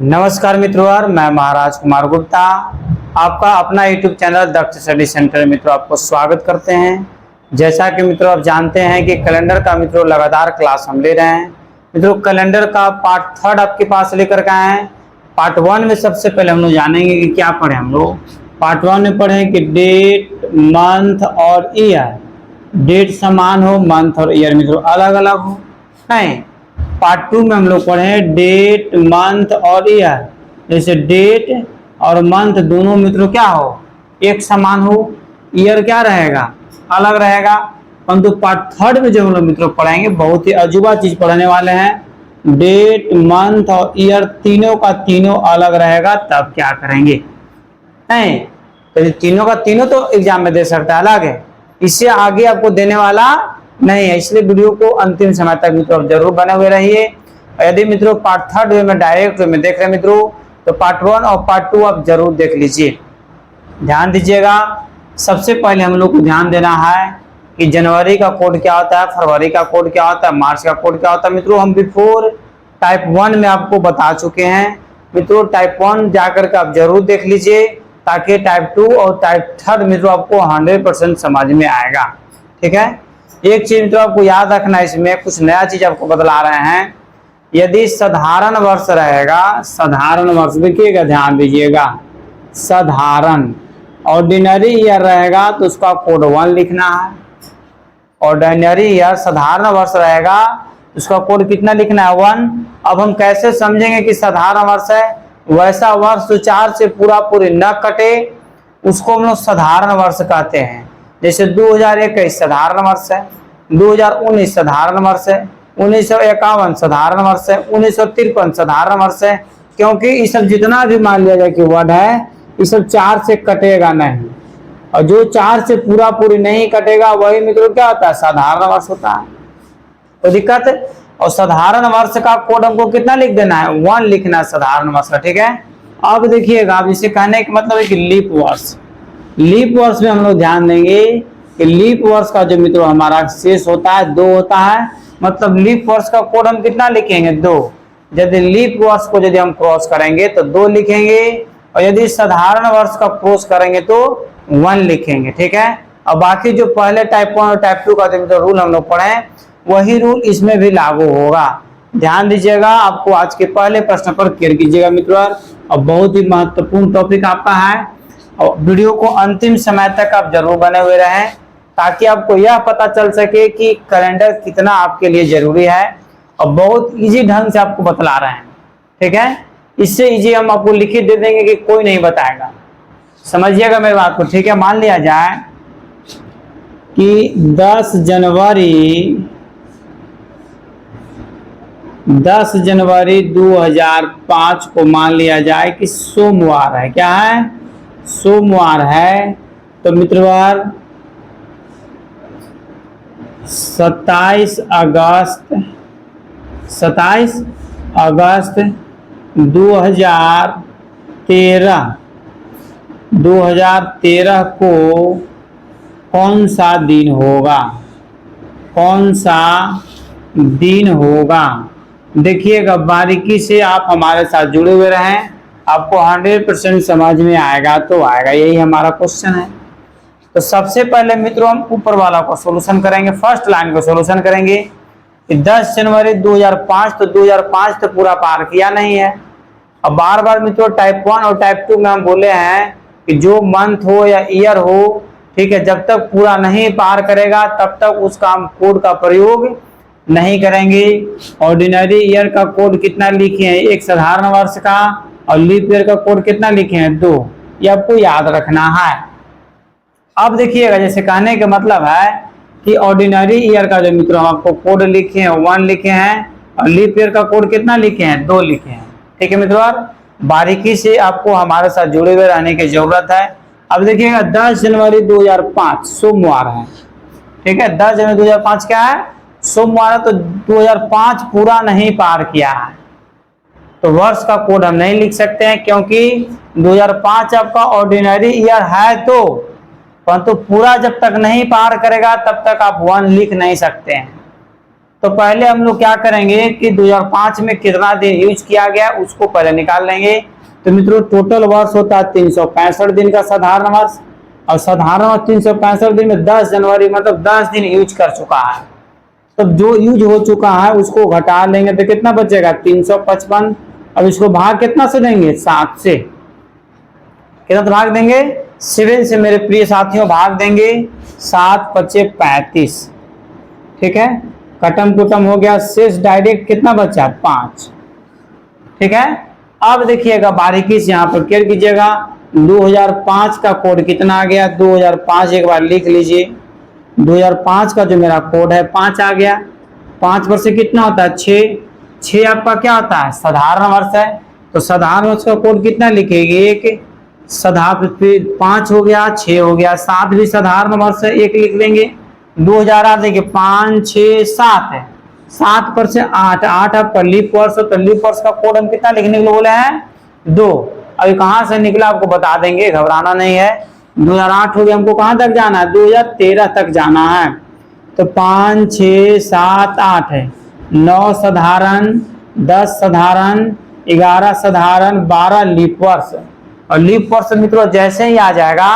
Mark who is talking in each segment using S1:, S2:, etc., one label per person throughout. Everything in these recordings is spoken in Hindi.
S1: नमस्कार मित्रों, मैं महाराज कुमार गुप्ता आपका अपना YouTube चैनल दक्ष स्टडी सेंटर मित्रों आपको स्वागत करते हैं। जैसा कि मित्रों आप जानते हैं कि कैलेंडर का मित्रों लगातार क्लास हम ले रहे हैं। मित्रों कैलेंडर का पार्ट 3 आपके पास लेकर के आए हैं। पार्ट 1 में सबसे पहले हम लोग जानेंगे कि क्या पढ़े। हम लोग पार्ट 1 में पढ़े कि डेट, मंथ और ईयर। डेट समान हो, मंथ और ईयर मित्रों अलग अलग हो। नहीं, पार्ट 2 में हम लोग पढ़े डेट, मंथ और ईयर। जैसे डेट और मंथ दोनों मित्रों क्या हो, एक समान हो, ईयर क्या रहेगा, अलग रहेगा। परंतु पार्ट 3 में जो हम लोग मित्रों पढ़ेंगे बहुत ही अजूबा चीज पढ़ने वाले हैं। डेट, मंथ और ईयर तीनों का तीनों अलग रहेगा, तब क्या करेंगे। नहीं तो तीनों का तीनों तो एग्जाम में दे सकता है, अलग है, इससे आगे आपको देने वाला नहीं है। इसलिए वीडियो को अंतिम समय तक मित्रों जरूर बने हुए रहिए। यदि मित्रों पार्ट 3 वे में डायरेक्ट वे में देख रहे हैं मित्रों, तो पार्ट 1 और पार्ट 2 आप जरूर देख लीजिए। ध्यान दीजिएगा। सबसे पहले हम लोग को ध्यान देना है कि जनवरी का कोड क्या होता है, फरवरी का कोड क्या होता है, मार्च का कोड क्या होता है। मित्रों हम बिफोर टाइप 1 में आपको बता चुके हैं। मित्रों टाइप 1 जाकर के आप जरूर देख लीजिए, ताकि टाइप 2 और टाइप 3 मित्रों आपको 100% समझ में आएगा। ठीक है। एक चीज मित्रों आपको याद रखना, इसमें कुछ नया चीज आपको बतला रहे हैं। यदि साधारण वर्ष रहेगा, साधारण वर्ष देखिएगा, ध्यान दीजिएगा, साधारण ऑर्डिनरी ईयर रहेगा तो उसका कोड 1 लिखना है। ऑर्डिनरी ईयर साधारण वर्ष रहेगा तो उसका कोड कितना लिखना है, 1। अब हम कैसे समझेंगे कि साधारण वर्ष है। वैसा वर्ष जो 4 से पूरी न कटे उसको हम लोग साधारण वर्ष कहते हैं। जैसे 2021 साधारण वर्ष है, 2019 साधारण वर्ष है, 1951 साधारण वर्ष है, 1953 साधारण वर्ष है। क्योंकि ये सब जितना भी मान लिया जाए कि वर्ड है, ये सब 4 से कटेगा नहीं, और जो 4 से पूरी नहीं कटेगा वही मित्रों क्या होता है, साधारण वर्ष होता है। तो दिक्कत है। और साधारण वर्ष का कोड हमको कितना लिख देना है, 1 लिखना है साधारण वर्ष का। ठीक है। अब देखिएगा, अब इसे कहने का मतलब है कि लीप वर्ष। लीप वर्ष में हम लोग ध्यान देंगे कि लीप वर्ष का जो मित्रों हमारा शेष होता है 2 होता है। मतलब लीप वर्ष का कोड हम कितना लिखेंगे, 2। यदि लीप वर्ष को यदि हम क्रॉस करेंगे तो 2 लिखेंगे, और यदि साधारण वर्ष का क्रॉस करेंगे तो 1 लिखेंगे। ठीक है। और बाकी जो पहले टाइप 1 और टाइप 2 का जो रूल हम लोग पढ़े, वही रूल इसमें भी लागू होगा। ध्यान दीजिएगा। आपको आज के पहले प्रश्न पर क्लियर कीजिएगा मित्रों, और बहुत ही महत्वपूर्ण टॉपिक आपका है। और वीडियो को अंतिम समय तक आप जरूर बने हुए रहें, ताकि आपको यह पता चल सके कि कैलेंडर कितना आपके लिए जरूरी है। और बहुत इजी ढंग से आपको बतला रहे हैं। ठीक है। इससे इजी हम आपको लिखित दे देंगे कि कोई नहीं बताएगा। समझिएगा मेरी बात को। ठीक है। मान लिया जाए कि 10 जनवरी 2005 को मान लिया जाए कि सोमवार है। क्या है, सोमवार है। तो मित्रवार 27 अगस्त 2013 को कौन सा दिन होगा, कौन सा दिन होगा। देखिएगा, बारीकी से आप हमारे साथ जुड़े हुए रहें, आपको 100% समझ में आएगा तो आएगा। यही हमारा क्वेश्चन है। तो सबसे पहले मित्रों हम ऊपर वाला को सॉल्यूशन करेंगे, फर्स्ट लाइन को सॉल्यूशन करेंगे कि 10 जनवरी 2005, तो 2005 तो पूरा पार किया नहीं है। अब बार बार मित्रों टाइप 1 और टाइप 2 में हम बोले हैं कि जो मंथ हो या ईयर हो, ठीक है, जब तक पूरा नहीं पार करेगा तब तक उसका हम कोड का प्रयोग नहीं करेंगे। ऑर्डिनरी ईयर का कोड कितना लिखे हैं, 1 साधारण वर्ष का, और लीप ईयर का कोड कितना लिखे हैं, 2। ये आपको याद रखना है। अब देखिएगा, जैसे कहने का मतलब है कि ऑर्डिनरी ईयर का जो मित्रों हम आपको कोड लिखे हैं 1 लिखे हैं, और लीप ईयर का कोड कितना लिखे हैं, 2 लिखे हैं। ठीक है मित्रों, बारीकी से आपको हमारे साथ जुड़े हुए रहने की जरूरत है। अब देखिएगा 10 जनवरी 2005 सोमवार है। ठीक है। 10 जनवरी 2005 क्या है, सोमवार है। तो 2005 पूरा नहीं पार किया है, तो वर्ष का कोड हम नहीं लिख सकते हैं, क्योंकि 2005 आपका ऑर्डिनरी ईयर है। तो परंतु पूरा जब तक नहीं पार करेगा तब तक आप 1 लिख नहीं सकते हैं। तो पहले हम लोग क्या करेंगे कि 2005 में कितना दिन यूज किया गया उसको पहले निकाल लेंगे। तो मित्रों टोटल वर्ष होता है 365 दिन का साधारण वर्ष, और साधारण वर्ष 365 दिन में 10 जनवरी मतलब 10 दिन यूज कर चुका है। तो जो यूज हो चुका है उसको घटा लेंगे तो कितना बचेगा 355। अब इसको भाग कितना से देंगे 7 से, कितना तो भाग देंगे 7 से मेरे प्रिय साथियों, भाग देंगे 7 पचे 35। ठीक है, कटम कुटम हो गया, शेष डायरेक्ट कितना बचा 5। ठीक है, अब देखिएगा बारीकी से यहाँ पर केयर कीजिएगा। 2005 का कोड कितना आ गया 2005, एक बार लिख लीजिए। 2005 का जो मेरा कोड है 5 आ गया। 5 वर्ष से कितना होता है 6। 6 आपका क्या होता है साधारण वर्ष है, तो साधारण वर्ष का कोड कितना लिखेंगे 1। साधारण 5 हो गया, 6 हो गया, 7 भी साधारण वर्ष है 1 लिख लेंगे। 2008 देखिए 5 6 7 है, 7 पर से 8, 8 आपका लीप वर्ष, तो लीप वर्ष का कोड हम कितना लिखने के लिए बोले हैं 2। अभी कहाँ से निकला आपको बता देंगे, घबराना नहीं है। 2008 हो गया, हमको कहाँ तक जाना है 2013 तक जाना है। तो 5 6 7 8 है, 9 साधारण, 10 साधारण, 11 साधारण, 12 लीप वर्ष। और लीप वर्ष मित्रों जैसे ही आ जाएगा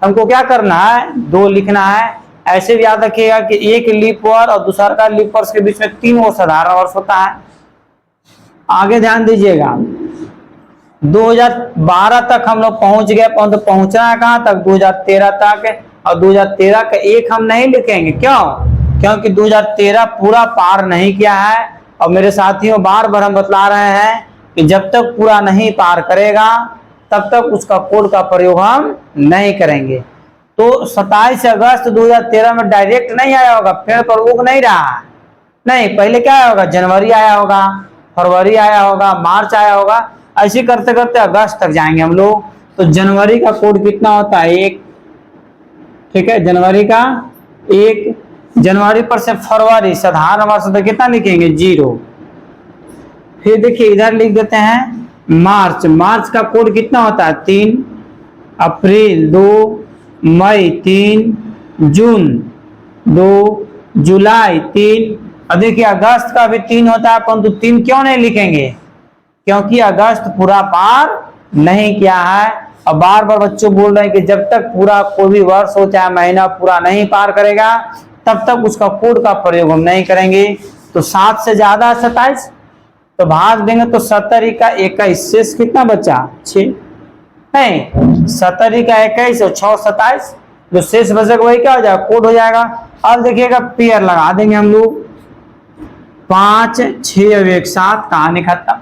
S1: हमको क्या करना है 2 लिखना है। ऐसे भी याद रखिएगा कि एक लीप वर्ष और दूसरा का लीप वर्ष के बीच में 3 और साधारण वर्ष होता है। आगे ध्यान दीजिएगा 2012 तक हम लोग पहुंच गए, तो पहुंचना है कहां तक 2013 तक, और 2013 का 1 हम नहीं लिखेंगे। क्यों? क्योंकि 2013 पूरा पार नहीं किया है। और मेरे साथियों बार बार हम बतला रहे हैं कि जब तक पूरा नहीं पार करेगा तब तक उसका कोड का प्रयोग हम नहीं करेंगे। तो 27 अगस्त 2013 में डायरेक्ट नहीं आया होगा, पेड़ पर उग नहीं रहा है, नहीं, पहले क्या आया होगा जनवरी आया होगा, फरवरी आया होगा, मार्च आया होगा, ऐसे करते करते अगस्त तक जाएंगे हम लोग। तो जनवरी का कोड कितना होता है 1। ठीक है, जनवरी का 1। जनवरी पर से फरवरी साधारण वर्ष तो कितना लिखेंगे 0। फिर देखिए इधर लिख देते हैं मार्च, मार्च का कोड कितना होता है 3। अप्रैल 2, मई 3, जून 2, जुलाई 3। अब देखिए अगस्त का भी 3 होता है, परंतु 3 क्यों नहीं लिखेंगे क्योंकि अगस्त पूरा पार नहीं किया है। और बार बार बच्चों बोल रहे हैं कि जब तक पूरा कोई भी वर्ष हो चाहे महीना पूरा नहीं पार करेगा तब तक उसका कोड का प्रयोग हम नहीं करेंगे। तो 7 से ज्यादा 27, तो भाग देंगे तो 70 का 21, शेष कितना बचा 6 नहीं, 70 का 21 और 6 27, जो शेष बचेगा वही क्या हो जाएगा कोड हो जाएगा। अब देखिएगा पेयर लगा देंगे हम लोग 5 6 और 1 7, कहानी खत्म।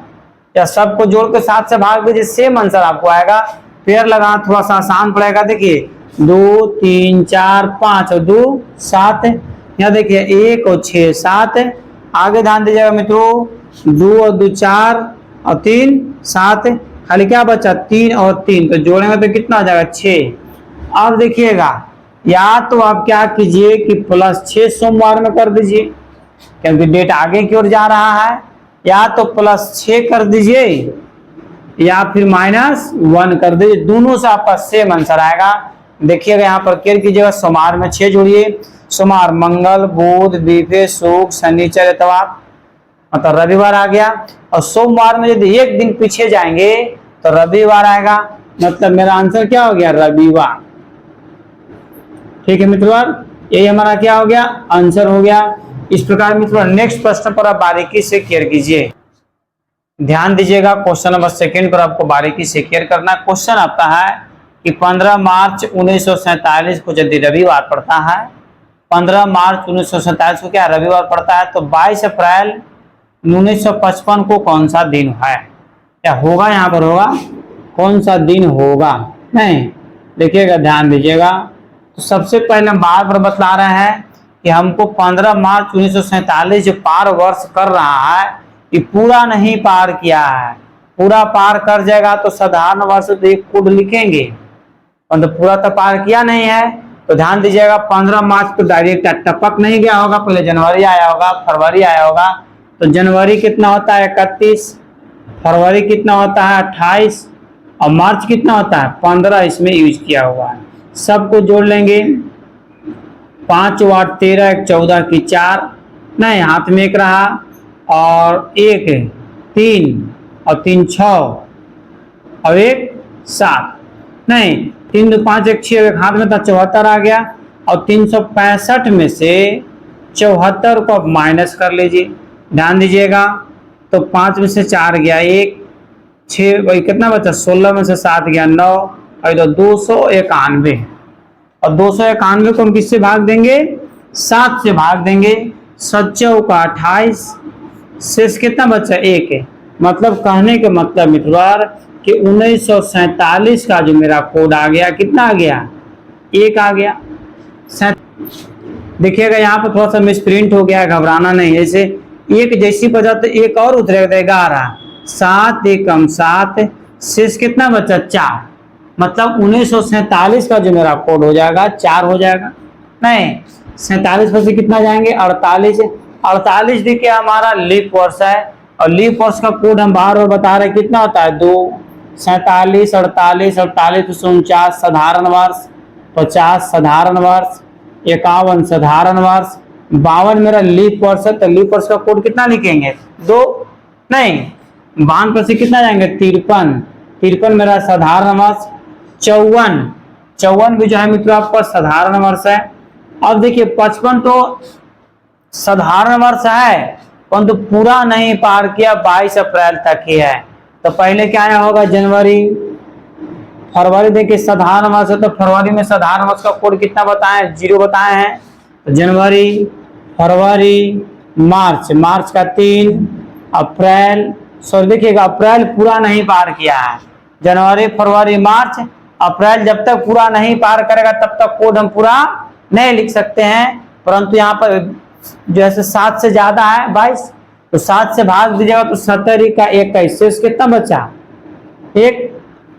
S1: या सबको जोड़ के 7 से भाग दीजिए, सेम आंसर आपको आएगा। पेयर लगा थोड़ा सा आसान पड़ेगा। देखिए 2 3 4 5 और 2 7, यहाँ देखिए 1 और 6 7। आगे ध्यान दीजिएगा मित्रों 2 और 2 4 और 3 7, खाली क्या बचा 3 और 3, तो जोड़ेंगे तो कितना हो जाएगा 6। अब देखिएगा या तो आप क्या कीजिए कि +6 सोमवार में कर दीजिए क्योंकि डेट आगे की ओर जा रहा है, या तो +6 कर दीजिए या फिर -1 कर दीजिए, दोनों से आपका सेम आंसर आएगा। देखिएगा यहाँ पर केयर कीजिएगा, सोमवार में 6 जोड़िए, सोमवार मंगल बुध बीफे शुक्र शनिचर इतवार मतलब रविवार आ गया। और सोमवार में यदि एक दिन पीछे जाएंगे तो रविवार आएगा, मतलब मेरा आंसर क्या हो गया रविवार। ठीक है मित्रों, यही हमारा क्या हो गया आंसर हो गया। इस प्रकार मित्रों नेक्स्ट प्रश्न पर आप बारीकी से केयर कीजिए, ध्यान दीजिएगा। क्वेश्चन नंबर 2 पर आपको बारीकी से केयर करना। क्वेश्चन आता है कि 15 मार्च 1947 को यदि रविवार पड़ता है, 15 मार्च 1947 को क्या रविवार पड़ता है, तो 22 अप्रैल 1955 को कौन सा दिन है, क्या होगा यहाँ पर होगा कौन सा दिन होगा नहीं। देखिएगा ध्यान दीजिएगा, तो सबसे पहले हम बार बार बतला रहे हैं कि हमको 15 मार्च 1947 जो पार वर्ष कर रहा है ये पूरा नहीं पार किया है। पूरा पार कर जाएगा तो साधारण वर्ष तो एक कोड लिखेंगे, तो पूरा तो पार किया नहीं है। तो ध्यान दीजिएगा 15 मार्च तो डायरेक्ट टपक नहीं गया होगा, पहले जनवरी आया होगा, फरवरी आया होगा। तो जनवरी कितना होता है 31, फरवरी कितना होता है 28 और मार्च कितना होता है 15, इसमें यूज किया हुआ है। सबको जोड़ लेंगे 5 और 8 13 1 14 की 4, नहीं, हाथ में एक रहा और एक 3 और 3 6 और एक 7, नहीं 3 2 5 1 6, एक हाथ में था 74 आ गया। और 365 में से 74 को अब माइनस कर लीजिए, ध्यान दीजिएगा। तो 5 में से 4 गया 1, 6 वही कितना बचा 16 में से 7 गया 9 और इधर 291 है। और 291 को हम किससे भाग देंगे? 7 से भाग देंगे। 7 का 28, शेष कितना बचा 1 है। मतलब कहने के मतलब मित्रवार कि 1947 का जो मेरा कोड आ गया, कितना आ गया? 1 आ गया। देखिएगा यहाँ पर थोड़ा सा मिसप्रिंट हो गया, घबराना नहीं। ऐसे एक जैसी बचा तो एक और उतरेगा 11, 7 एकम 7, शेष कितना बचा 4। मतलब 1947 का जो मेरा कोड हो जाएगा 4 हो जाएगा। नहीं, 47 पर से कितना जाएंगे 48। 48 देखिए हमारा लीप वर्ष है और लीप वर्ष का कोड हम बार बार बता रहे कितना होता है 2। 47 48 48 49 साधारण वर्ष, 50 साधारण वर्ष, 51 साधारण वर्ष, 52 मेरा लीप वर्ष है। तो लीप वर्ष का कोड कितना लिखेंगे 2। नहीं, 52 पर से कितना जाएंगे 53, 53 मेरा साधारण वर्ष। 54 भी जो है मित्रों आपका साधारण वर्ष है। अब देखिए 55 तो साधारण वर्ष है परंतु पूरा नहीं पार किया, 22 अप्रैल तक ही है। तो पहले क्या आया होगा जनवरी फरवरी। देखिए साधारण वर्ष है तो फरवरी में साधारण वर्ष का कोड कितना बताएं 0 बताए हैं। तो जनवरी फरवरी मार्च, मार्च का 3, अप्रैल सॉरी देखिएगा अप्रैल पूरा नहीं पार किया है। जनवरी फरवरी मार्च अप्रैल जब तक पूरा नहीं पार करेगा तब तक कोड हम पूरा नहीं लिख सकते हैं। परंतु यहाँ पर जैसे 7 से ज्यादा है 22, तो 7 से भाग दीजिएगा तो 70 का 21, शेष कितना बचा 1।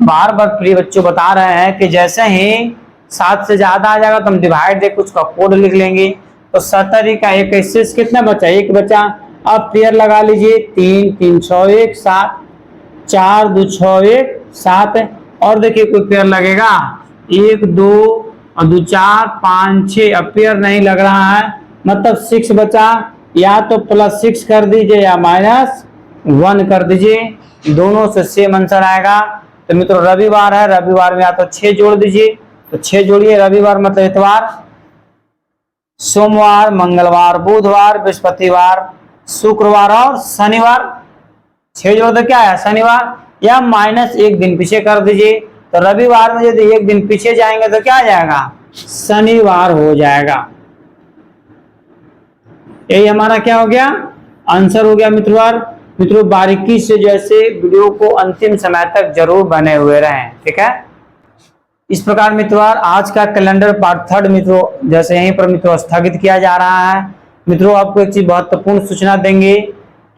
S1: बार बार प्रिय बच्चों बता रहे हैं कि जैसे ही 7 से ज्यादा आ जाएगा तो हम डिवाइड दे कुछ का कोड लिख लेंगे। तो 70 का 21, शेष कितना बचा 1 बचा। अब पेयर लगा लीजिए 3 3 6 1 7, 4 2 6 1 7 और देखिए कोई पेयर लगेगा 1 2 और 2 4 5 6। अब पेयर नहीं लग रहा है मतलब 6 बचा। या तो +6 कर दीजिए या -1 कर दीजिए, दोनों से सेम आंसर आएगा। तो मित्रों रविवार है, रविवार में या तो 6 जोड़ दीजिए, तो 6 जोड़िए। रविवार मतलब इतवार, सोमवार, मंगलवार, बुधवार, बृहस्पतिवार, शुक्रवार और शनिवार। 6 जोड़ तो क्या है शनिवार, या -1 दिन पीछे कर दीजिए। तो रविवार में यदि 1 दिन पीछे जाएंगे तो क्या आ जाएगा शनिवार हो जाएगा। यही हमारा क्या हो गया आंसर हो गया मित्रों बारीकी से जैसे वीडियो को अंतिम समय तक जरूर बने हुए रहें, ठीक है। इस प्रकार मित्रों आज का कैलेंडर पार्ट 3 मित्रों जैसे यहीं पर मित्रों स्थगित किया जा रहा है। मित्रों आपको एक चीज महत्वपूर्ण सूचना देंगे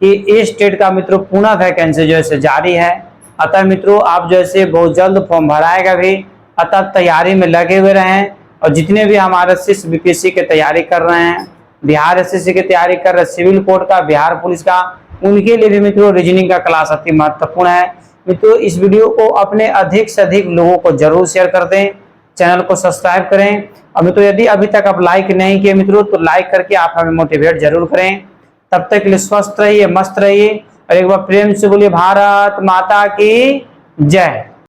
S1: कि ए स्टेट का मित्रों पुनः वैकेंसी जो है जारी है। अतः मित्रों आप जैसे बहुत जल्द फॉर्म भराएगा भी, अतः तैयारी में लगे हुए रहें। और जितने भी हमारे शिष्य बीपीएससी की तैयारी कर रहे हैं, बिहार एसएससी की तैयारी कर रहे, सिविल कोड का, बिहार पुलिस का, उनके लिए भी मित्रों रीजनिंग का क्लास अति महत्वपूर्ण है। मित्रों इस वीडियो को अपने अधिक से अधिक लोगों को जरूर शेयर कर दें, चैनल को सब्सक्राइब करें। और मित्रों यदि अभी तक आप लाइक नहीं किए मित्रों तो लाइक करके आप हमें मोटिवेट जरूर करें। तब तक के लिए स्वस्थ रहिए, मस्त रहिए और एक बार प्रेम से बोलिए भारत माता की जय।